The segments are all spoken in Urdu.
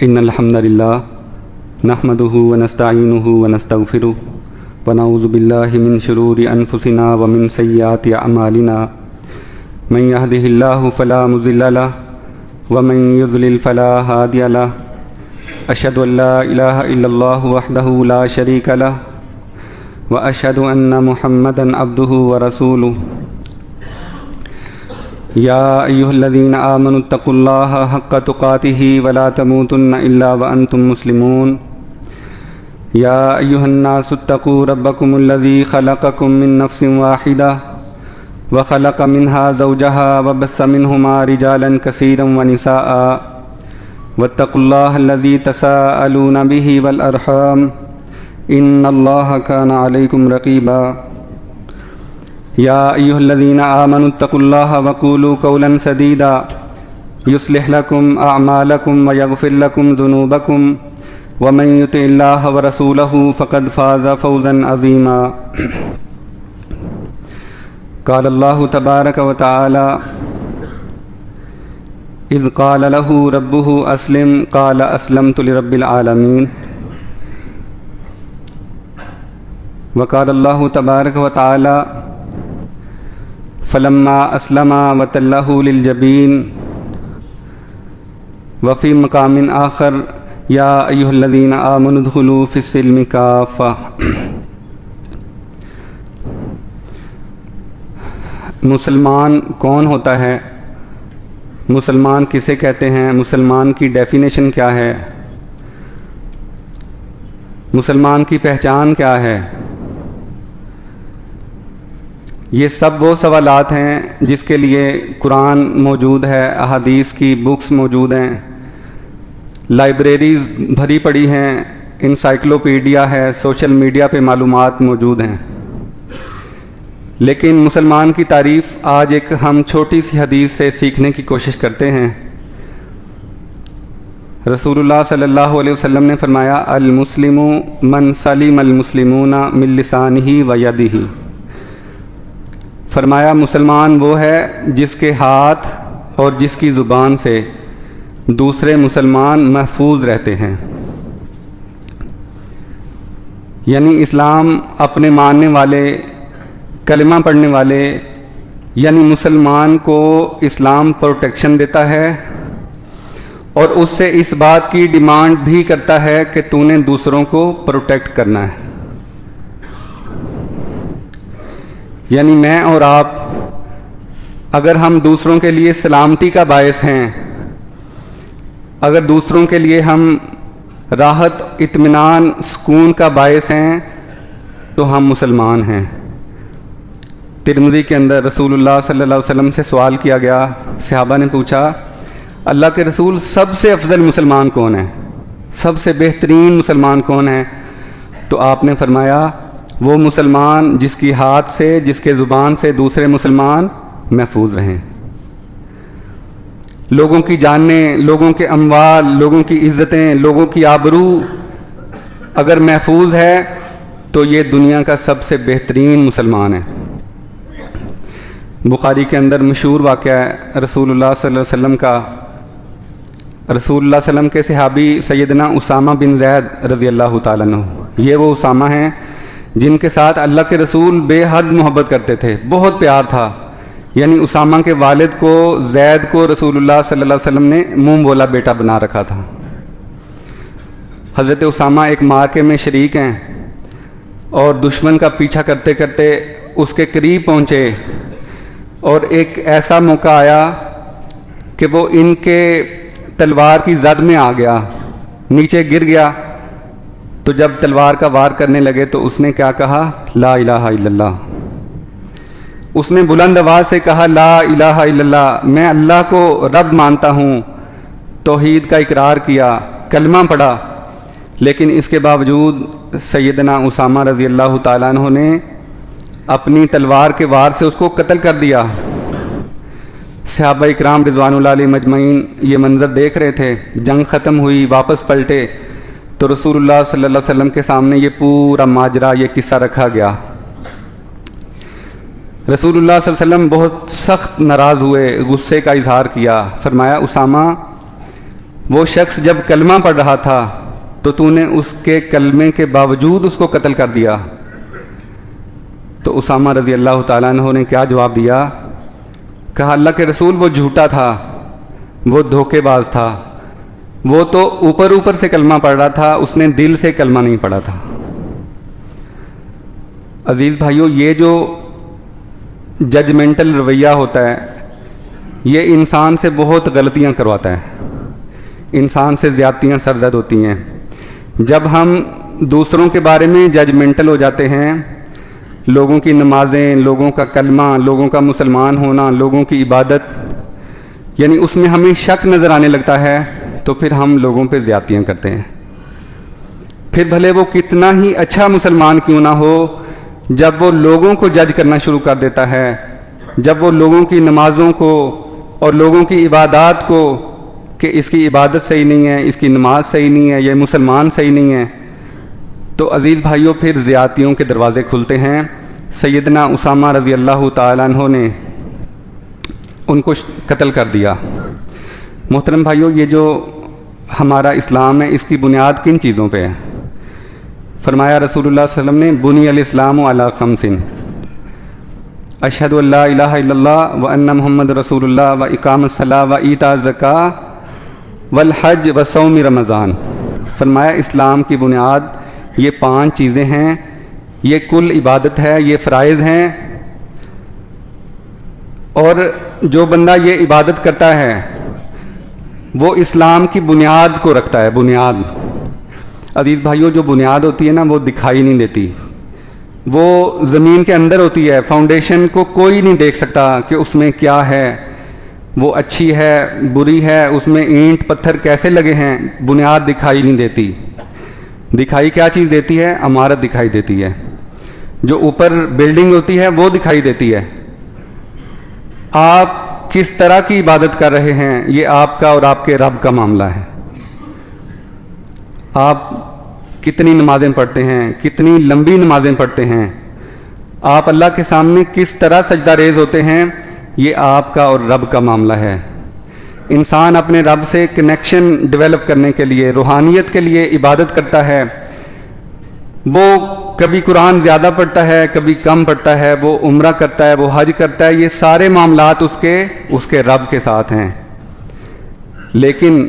ان الحمد للہ نحمده ونستعینه ونستغفره ونعوذ باللہ من شرور انفسنا ومن سیئات اعمالنا من يهده الله فلا مضل له ومن يضلل فلا هادي له اشهد ان لا الہ الا اللہ وحدہ لا شریک له واشهد ان محمدا عبدہ ورسولہ یا ایہا الذین آمنوا اتقوا اللہ حق تقاتہ ولا تموتن الا وانتم مسلمون یا ایہا الناس اتقوا ربکم الذی خلقکم من نفس واحدہ وخلق منها زوجها وبث منهما رجالا كثيرا ونساء واتقوا الله الذي تساءلون به والأرحام إن الله كان عليكم رقيبا يا أيها الذين آمنوا اتقوا الله وقولوا قولا سديدا يصلح لكم أعمالكم ويغفر لكم ذنوبكم ومن يطع الله ورسوله فقد فاز فوزا عظيما قال الله تبارك وتعالى إذ قال له ربه أسلم قال أسلمت لرب العالمين وقال الله تبارك وتعالى فلما أسلم وتله للجبين وفي مقام آخر يا أيها الذين آمنوا ادخلوا في السلم كافة. مسلمان کون ہوتا ہے؟ مسلمان کسے کہتے ہیں؟ مسلمان کی ڈیفینیشن کیا ہے؟ مسلمان کی پہچان کیا ہے؟ یہ سب وہ سوالات ہیں جس کے لیے قرآن موجود ہے، احادیث کی بکس موجود ہیں، لائبریریز بھری پڑی ہیں، انسائکلوپیڈیا ہے، سوشل میڈیا پہ معلومات موجود ہیں. لیکن مسلمان کی تعریف آج ایک ہم چھوٹی سی حدیث سے سیکھنے کی کوشش کرتے ہیں. رسول اللہ صلی اللہ علیہ وسلم نے فرمایا المسلم من سلم المسلمون من لسانہ و یدہ. فرمایا مسلمان وہ ہے جس کے ہاتھ اور جس کی زبان سے دوسرے مسلمان محفوظ رہتے ہیں. یعنی اسلام اپنے ماننے والے، کلمہ پڑھنے والے یعنی مسلمان کو اسلام پروٹیکشن دیتا ہے اور اس سے اس بات کی ڈیمانڈ بھی کرتا ہے کہ تو نے دوسروں کو پروٹیکٹ کرنا ہے. یعنی میں اور آپ اگر ہم دوسروں کے لیے سلامتی کا باعث ہیں، اگر دوسروں کے لیے ہم راحت، اطمینان، سکون کا باعث ہیں تو ہم مسلمان ہیں. ترمذی کے اندر رسول اللہ صلی اللہ علیہ وسلم سے سوال کیا گیا، صحابہ نے پوچھا اللہ کے رسول سب سے افضل مسلمان کون ہے، سب سے بہترین مسلمان کون ہے؟ تو آپ نے فرمایا وہ مسلمان جس کی ہاتھ سے، جس کے زبان سے دوسرے مسلمان محفوظ رہیں. لوگوں کی جانیں، لوگوں کے اموال، لوگوں کی عزتیں، لوگوں کی آبرو اگر محفوظ ہے تو یہ دنیا کا سب سے بہترین مسلمان ہے. بخاری کے اندر مشہور واقعہ ہے رسول اللہ صلی اللہ علیہ وسلم کا. رسول اللہ صلی اللہ علیہ وسلم کے صحابی سیدنا اسامہ بن زید رضی اللہ تعالیٰ عنہ، یہ وہ اسامہ ہیں جن کے ساتھ اللہ کے رسول بے حد محبت کرتے تھے، بہت پیار تھا. یعنی اسامہ کے والد کو، زید کو، رسول اللہ صلی اللہ علیہ وسلم نے منہ بولا بیٹا بنا رکھا تھا. حضرت اسامہ ایک معرکے میں شریک ہیں اور دشمن کا پیچھا کرتے کرتے اس کے قریب پہنچے اور ایک ایسا موقع آیا کہ وہ ان کے تلوار کی زد میں آ گیا، نیچے گر گیا. تو جب تلوار کا وار کرنے لگے تو اس نے کیا کہا؟ لا الہ الا اللہ. اس نے بلند آواز سے کہا لا الہ الا اللہ، میں اللہ کو رب مانتا ہوں، توحید کا اقرار کیا، کلمہ پڑھا. لیکن اس کے باوجود سیدنا اسامہ رضی اللہ تعالیٰ عنہ نے اپنی تلوار کے وار سے اس کو قتل کر دیا. صحابہ اکرام رضوان اللہ علیہ مجمعین یہ منظر دیکھ رہے تھے. جنگ ختم ہوئی، واپس پلٹے تو رسول اللہ صلی اللہ علیہ وسلم کے سامنے یہ پورا ماجرا، یہ قصہ رکھا گیا. رسول اللہ صلی اللہ علیہ وسلم بہت سخت ناراض ہوئے، غصے کا اظہار کیا. فرمایا اسامہ وہ شخص جب کلمہ پڑھ رہا تھا تو تو نے اس کے کلمے کے باوجود اس کو قتل کر دیا۔ تو اسامہ رضی اللہ تعالیٰ عنہ نے کیا جواب دیا؟ کہا اللہ کے رسول وہ جھوٹا تھا، وہ دھوکے باز تھا، وہ تو اوپر اوپر سے کلمہ پڑھ رہا تھا، اس نے دل سے کلمہ نہیں پڑھا تھا۔ عزیز بھائیو، یہ جو ججمنٹل رویہ ہوتا ہے یہ انسان سے بہت غلطیاں کرواتا ہے، انسان سے زیادتیاں سرزد ہوتی ہیں۔ جب ہم دوسروں کے بارے میں ججمنٹل ہو جاتے ہیں، لوگوں کی نمازیں، لوگوں کا کلمہ، لوگوں کا مسلمان ہونا، لوگوں کی عبادت، یعنی اس میں ہمیں شک نظر آنے لگتا ہے، تو پھر ہم لوگوں پہ زیادتیاں کرتے ہیں۔ پھر بھلے وہ کتنا ہی اچھا مسلمان کیوں نہ ہو، جب وہ لوگوں کو جج کرنا شروع کر دیتا ہے، جب وہ لوگوں کی نمازوں کو اور لوگوں کی عبادات کو کہ اس کی عبادت صحیح نہیں ہے، اس کی نماز صحیح نہیں ہے، یہ مسلمان صحیح نہیں ہے، تو عزیز بھائیوں پھر زیادتیوں کے دروازے کھلتے ہیں۔ سیدنا اسامہ رضی اللہ تعالیٰ عنہ نے ان کو قتل کر دیا۔ محترم بھائیوں، یہ جو ہمارا اسلام ہے اس کی بنیاد کن چیزوں پہ ہے؟ فرمایا رسول اللہ صلی اللہ علیہ وسلم نے بنی الاسلام علی خمس، اشہد ان لا الہ الا اللہ و ان محمد رسول اللہ و اقام الصلاۃ و ایتاء الزکاۃ والحج و صوم رمضان۔ فرمایا اسلام کی بنیاد یہ 5 چیزیں ہیں، یہ کل عبادت ہے، یہ فرائض ہیں، اور جو بندہ یہ عبادت کرتا ہے وہ اسلام کی بنیاد کو رکھتا ہے۔ بنیاد، عزیز بھائیوں، جو بنیاد ہوتی ہے نا وہ دکھائی نہیں دیتی، وہ زمین کے اندر ہوتی ہے، فاؤنڈیشن کو کوئی نہیں دیکھ سکتا کہ اس میں کیا ہے، وہ اچھی ہے بری ہے، اس میں اینٹ پتھر کیسے لگے ہیں، بنیاد دکھائی نہیں دیتی۔ دکھائی کیا چیز دیتی ہے؟ عمارت دکھائی دیتی ہے، جو اوپر بلڈنگ ہوتی ہے وہ دکھائی دیتی ہے۔ آپ کس طرح کی عبادت کر رہے ہیں یہ آپ کا اور آپ کے رب کا معاملہ ہے۔ آپ کتنی نمازیں پڑھتے ہیں، کتنی لمبی نمازیں پڑھتے ہیں، آپ اللہ کے سامنے کس طرح سجدہ ریز ہوتے ہیں، یہ آپ کا اور رب کا معاملہ ہے۔ انسان اپنے رب سے کنیکشن ڈیولپ کرنے کے لیے، روحانیت کے لیے عبادت کرتا ہے، وہ کبھی قرآن زیادہ پڑھتا ہے، کبھی کم پڑھتا ہے، وہ عمرہ کرتا ہے، وہ حج کرتا ہے، یہ سارے معاملات اس کے رب کے ساتھ ہیں۔ لیکن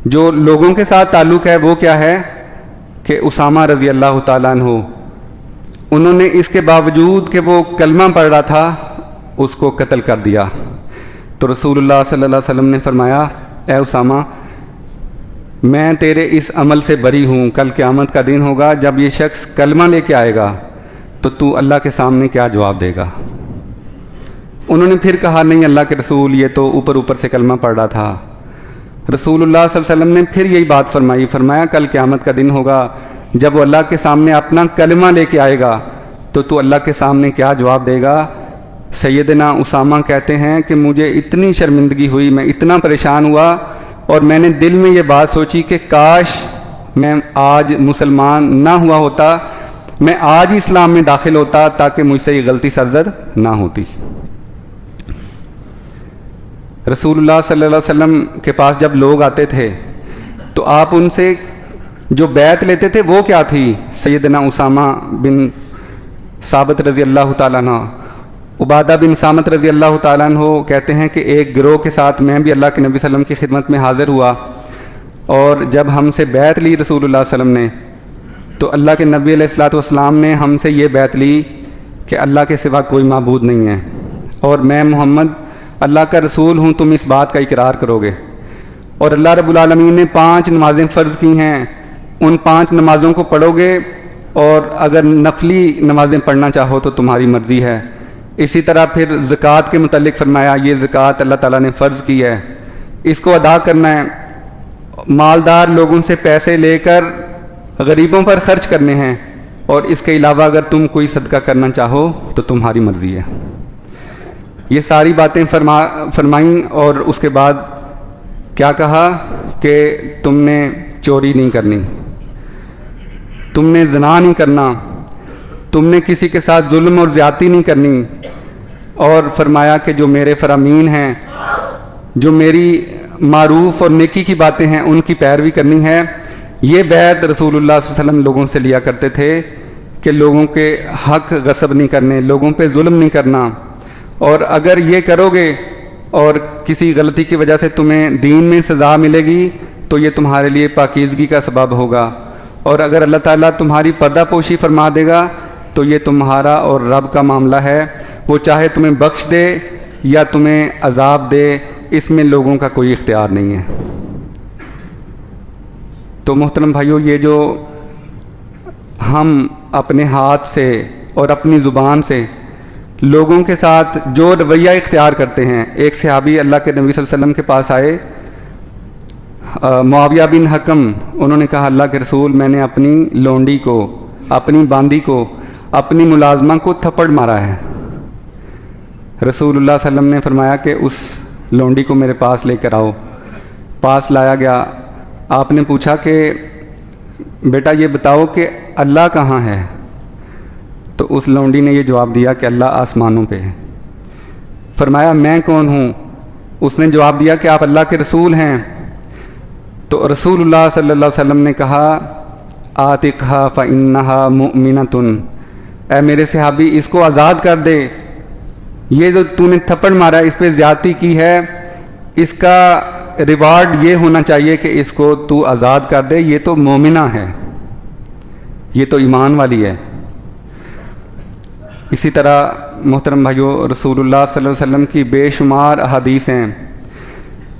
جو لوگوں کے ساتھ تعلق ہے وہ کیا ہے کہ اسامہ رضی اللہ تعالیٰ عنہ، انہوں نے اس کے باوجود کہ وہ کلمہ پڑھ رہا تھا اس کو قتل کر دیا۔ تو رسول اللہ صلی اللہ علیہ وسلم نے فرمایا، اے اسامہ، میں تیرے اس عمل سے بری ہوں، کل قیامت کا دن ہوگا جب یہ شخص کلمہ لے کے آئے گا تو اللہ کے سامنے کیا جواب دے گا؟ انہوں نے پھر کہا، نہیں اللہ کے رسول، یہ تو اوپر اوپر سے کلمہ پڑھ رہا تھا۔ رسول اللہ صلی اللہ علیہ وسلم نے پھر یہی بات فرمایا کل قیامت کا دن ہوگا جب وہ اللہ کے سامنے اپنا کلمہ لے کے آئے گا تو اللہ کے سامنے کیا جواب دے گا؟ سیدنا اسامہ کہتے ہیں کہ مجھے اتنی شرمندگی ہوئی، میں اتنا پریشان ہوا، اور میں نے دل میں یہ بات سوچی کہ کاش میں آج مسلمان نہ ہوا ہوتا، میں آج ہی اسلام میں داخل ہوتا تاکہ مجھ سے یہ غلطی سرزد نہ ہوتی۔ رسول اللہ صلی اللہ علیہ وسلم کے پاس جب لوگ آتے تھے تو آپ ان سے جو بیعت لیتے تھے وہ کیا تھی؟ سیدنا اسامہ بن ثابت رضی اللہ تعالیٰ عنہ، عبادہ بن سامت رضی اللہ تعالیٰ عنہ کہتے ہیں کہ ایک گروہ کے ساتھ میں بھی اللہ کے نبی صلی اللہ علیہ وسلم کی خدمت میں حاضر ہوا، اور جب ہم سے بیعت لی رسول اللہ صلی اللہ علیہ وسلم نے تو اللہ کے نبی علیہ الصلوۃ والسلام نے ہم سے یہ بیعت لی کہ اللہ کے سوا کوئی معبود نہیں ہے، اور میں محمد اللہ کا رسول ہوں، تم اس بات کا اقرار کرو گے۔ اور اللہ رب العالمین نے 5 نمازیں فرض کی ہیں، ان 5 نمازوں کو پڑھو گے، اور اگر نفلی نمازیں پڑھنا چاہو تو تمہاری مرضی ہے۔ اسی طرح پھر زکوٰۃ کے متعلق فرمایا، یہ زکوٰۃ اللہ تعالیٰ نے فرض کی ہے، اس کو ادا کرنا ہے، مالدار لوگوں سے پیسے لے کر غریبوں پر خرچ کرنے ہیں، اور اس کے علاوہ اگر تم کوئی صدقہ کرنا چاہو تو تمہاری مرضی ہے۔ یہ ساری باتیں فرمائیں، اور اس کے بعد کیا کہا کہ تم نے چوری نہیں کرنی، تم نے زنا نہیں کرنا، تم نے کسی کے ساتھ ظلم اور زیادتی نہیں کرنی، اور فرمایا کہ جو میرے فرامین ہیں، جو میری معروف اور نیکی کی باتیں ہیں ان کی پیروی کرنی ہے۔ یہ بیعت رسول اللہ صلی اللہ علیہ وسلم لوگوں سے لیا کرتے تھے کہ لوگوں کے حق غصب نہیں کرنے، لوگوں پہ ظلم نہیں کرنا، اور اگر یہ کرو گے اور کسی غلطی کی وجہ سے تمہیں دین میں سزا ملے گی تو یہ تمہارے لیے پاکیزگی کا سبب ہوگا، اور اگر اللہ تعالیٰ تمہاری پردہ پوشی فرما دے گا تو یہ تمہارا اور رب کا معاملہ ہے، وہ چاہے تمہیں بخش دے یا تمہیں عذاب دے، اس میں لوگوں کا کوئی اختیار نہیں ہے۔ تو محترم بھائیو، یہ جو ہم اپنے ہاتھ سے اور اپنی زبان سے لوگوں کے ساتھ جو رویہ اختیار کرتے ہیں، ایک صحابی اللہ کے نبی صلی اللہ علیہ وسلم کے پاس آئے، معاویہ بن حکم، انہوں نے کہا اللہ کے رسول، میں نے اپنی لونڈی کو، اپنی باندی کو، اپنی ملازمہ کو تھپڑ مارا ہے۔ رسول اللہ صلی اللہ علیہ وسلم نے فرمایا کہ اس لونڈی کو میرے پاس لے کر آؤ۔ پاس لایا گیا، آپ نے پوچھا کہ بیٹا یہ بتاؤ کہ اللہ کہاں ہے؟ تو اس لونڈی نے یہ جواب دیا کہ اللہ آسمانوں پہ ہے۔ فرمایا میں کون ہوں؟ اس نے جواب دیا کہ آپ اللہ کے رسول ہیں۔ تو رسول اللہ صلی اللہ علیہ وسلم نے کہا آتقھا فإنہا مؤمنۃ، اے میرے صحابی اس کو آزاد کر دے، یہ جو تو نے تھپڑ مارا اس پہ زیادتی کی ہے، اس کا ریوارڈ یہ ہونا چاہیے کہ اس کو تو آزاد کر دے، یہ تو مومنہ ہے، یہ تو ایمان والی ہے۔ اسی طرح محترم بھائیو، رسول اللہ صلی اللہ علیہ وسلم کی بے شمار احادیث ہیں۔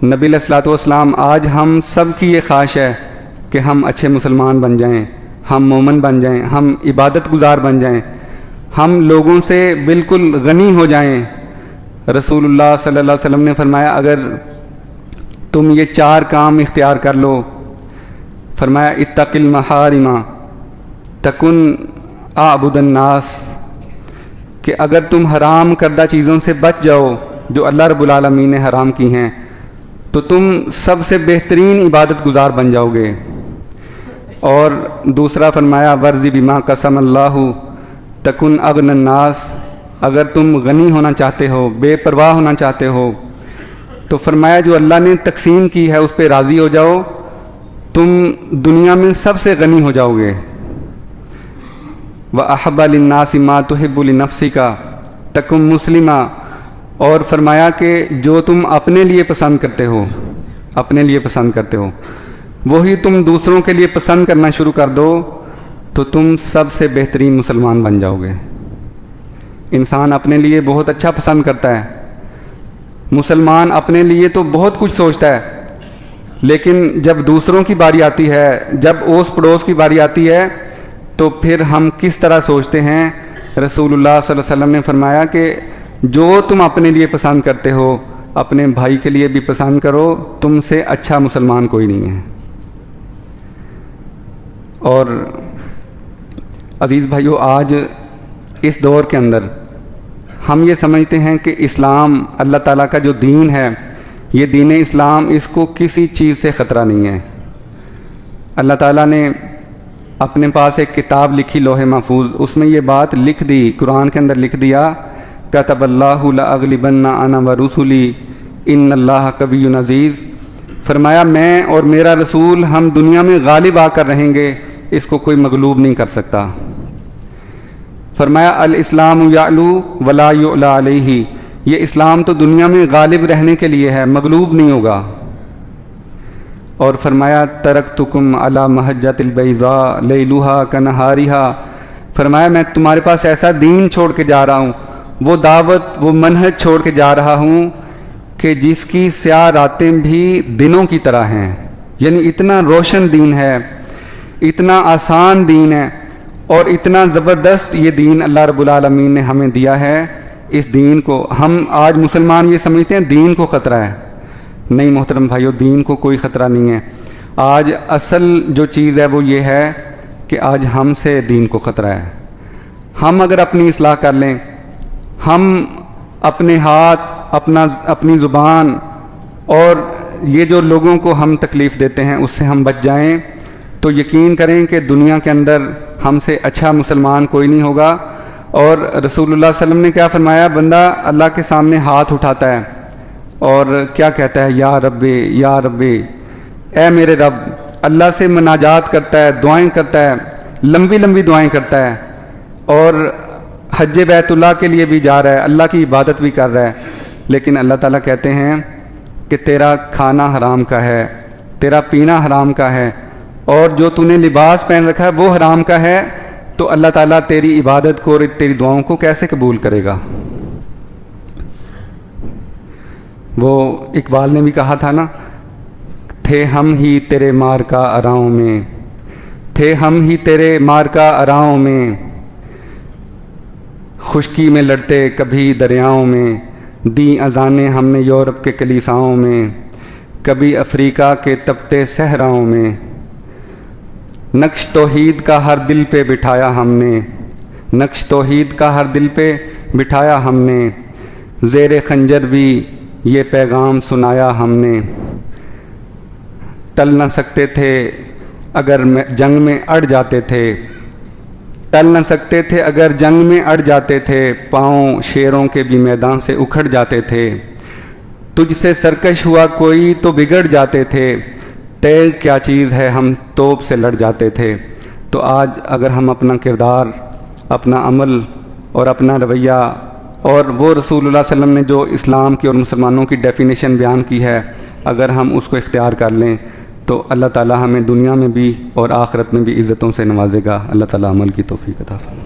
نبی علیہ الصلوۃ والسلام، آج ہم سب کی یہ خواہش ہے کہ ہم اچھے مسلمان بن جائیں، ہم مومن بن جائیں، ہم عبادت گزار بن جائیں، ہم لوگوں سے بالکل غنی ہو جائیں۔ رسول اللہ صلی اللہ علیہ وسلم نے فرمایا اگر تم یہ 4 کام اختیار کر لو، فرمایا اتق المحارم تکن اعبد الناس، کہ اگر تم حرام کردہ چیزوں سے بچ جاؤ جو اللہ رب العالمین نے حرام کی ہیں تو تم سب سے بہترین عبادت گزار بن جاؤ گے۔ اور دوسرا فرمایا ورزی بما قسم اللہ تکن اغنى الناس، اگر تم غنی ہونا چاہتے ہو، بے پرواہ ہونا چاہتے ہو تو فرمایا جو اللہ نے تقسیم کی ہے اس پہ راضی ہو جاؤ، تم دنیا میں سب سے غنی ہو جاؤ گے۔ وَأَحَبَّ لِلنَّاسِ مَا تُحِبُّ لِنَفْسِكَ تَكُن مُسْلِمًا، اور فرمایا کہ جو تم اپنے لیے پسند کرتے ہو، اپنے لیے پسند کرتے ہو وہی تم دوسروں کے لیے پسند کرنا شروع کر دو تو تم سب سے بہترین مسلمان بن جاؤ گے۔ انسان اپنے لیے بہت اچھا پسند کرتا ہے، مسلمان اپنے لیے تو بہت کچھ سوچتا ہے، لیکن جب دوسروں کی باری آتی ہے، جب اوس پڑوس کی باری آتی ہے تو پھر ہم کس طرح سوچتے ہیں؟ رسول اللہ صلی اللہ علیہ وسلم نے فرمایا کہ جو تم اپنے لیے پسند کرتے ہو اپنے بھائی کے لیے بھی پسند کرو، تم سے اچھا مسلمان کوئی نہیں ہے۔ اور عزیز بھائیو، آج اس دور کے اندر ہم یہ سمجھتے ہیں کہ اسلام، اللہ تعالیٰ کا جو دین ہے، یہ دین اسلام، اس کو کسی چیز سے خطرہ نہیں ہے۔ اللہ تعالیٰ نے اپنے پاس ایک کتاب لکھی لوح محفوظ، اس میں یہ بات لکھ دی، قرآن کے اندر لکھ دیا کتب اللہ لأغلبن انا ورسلی ان اللہ قوی عزیز، فرمایا میں اور میرا رسول ہم دنیا میں غالب آ کر رہیں گے، اس کو کوئی مغلوب نہیں کر سکتا۔ فرمایا الاسلام یعلو ولا یعلی علیہ، یہ اسلام تو دنیا میں غالب رہنے کے لیے ہے، مغلوب نہیں ہوگا۔ اور فرمایا ترکتکم علی محجۃ البیضاء لیلھا کنہارھا، فرمایا میں تمہارے پاس ایسا دین چھوڑ کے جا رہا ہوں، وہ دعوت، وہ منہج چھوڑ کے جا رہا ہوں کہ جس کی سیاہ راتیں بھی دنوں کی طرح ہیں، یعنی اتنا روشن دین ہے، اتنا آسان دین ہے، اور اتنا زبردست یہ دین اللہ رب العالمین نے ہمیں دیا ہے۔ اس دین کو ہم آج مسلمان یہ سمجھتے ہیں دین کو خطرہ ہے، نہیں محترم بھائیو، دین کو کوئی خطرہ نہیں ہے۔ آج اصل جو چیز ہے وہ یہ ہے کہ آج ہم سے دین کو خطرہ ہے۔ ہم اگر اپنی اصلاح کر لیں، ہم اپنے ہاتھ، اپنی زبان اور یہ جو لوگوں کو ہم تکلیف دیتے ہیں اس سے ہم بچ جائیں تو یقین کریں کہ دنیا کے اندر ہم سے اچھا مسلمان کوئی نہیں ہوگا۔ اور رسول اللہ صلی اللہ علیہ وسلم نے کیا فرمایا؟ بندہ اللہ کے سامنے ہاتھ اٹھاتا ہے اور کیا کہتا ہے، یا رب یا رب، اے میرے رب، اللہ سے مناجات کرتا ہے، دعائیں کرتا ہے، لمبی لمبی دعائیں کرتا ہے، اور حج بیت اللہ کے لیے بھی جا رہا ہے، اللہ کی عبادت بھی کر رہا ہے، لیکن اللہ تعالیٰ کہتے ہیں کہ تیرا کھانا حرام کا ہے، تیرا پینا حرام کا ہے، اور جو تو نے لباس پہن رکھا ہے وہ حرام کا ہے، تو اللہ تعالیٰ تیری عبادت کو اور تیری دعاؤں کو کیسے قبول کرے گا؟ وہ اقبال نے بھی کہا تھا نا، تھے ہم ہی تیرے مارکا اراؤں میں، تھے ہم ہی تیرے مارکا اراؤں میں، خشکی میں لڑتے کبھی دریاؤں میں، دیں اذانیں ہم نے یورپ کے کلیساؤں میں، کبھی افریقہ کے تپتے صحراؤں میں، نقش توحید کا ہر دل پہ بٹھایا ہم نے، نقش توحید کا ہر دل پہ بٹھایا ہم نے، زیر خنجر بھی یہ پیغام سنایا ہم نے، ٹل نہ سکتے تھے اگر جنگ میں اڑ جاتے تھے، ٹل نہ سکتے تھے اگر جنگ میں اڑ جاتے تھے، پاؤں شیروں کے بھی میدان سے اکھڑ جاتے تھے، تجھ سے سرکش ہوا کوئی تو بگڑ جاتے تھے، تیغ کیا چیز ہے ہم توپ سے لڑ جاتے تھے۔ تو آج اگر ہم اپنا کردار، اپنا عمل اور اپنا رویہ، اور وہ رسول اللہ صلی اللہ علیہ وسلم نے جو اسلام کی اور مسلمانوں کی ڈیفینیشن بیان کی ہے، اگر ہم اس کو اختیار کر لیں تو اللہ تعالیٰ ہمیں دنیا میں بھی اور آخرت میں بھی عزتوں سے نوازے گا۔ اللہ تعالیٰ عمل کی توفیق عطا فرمائے۔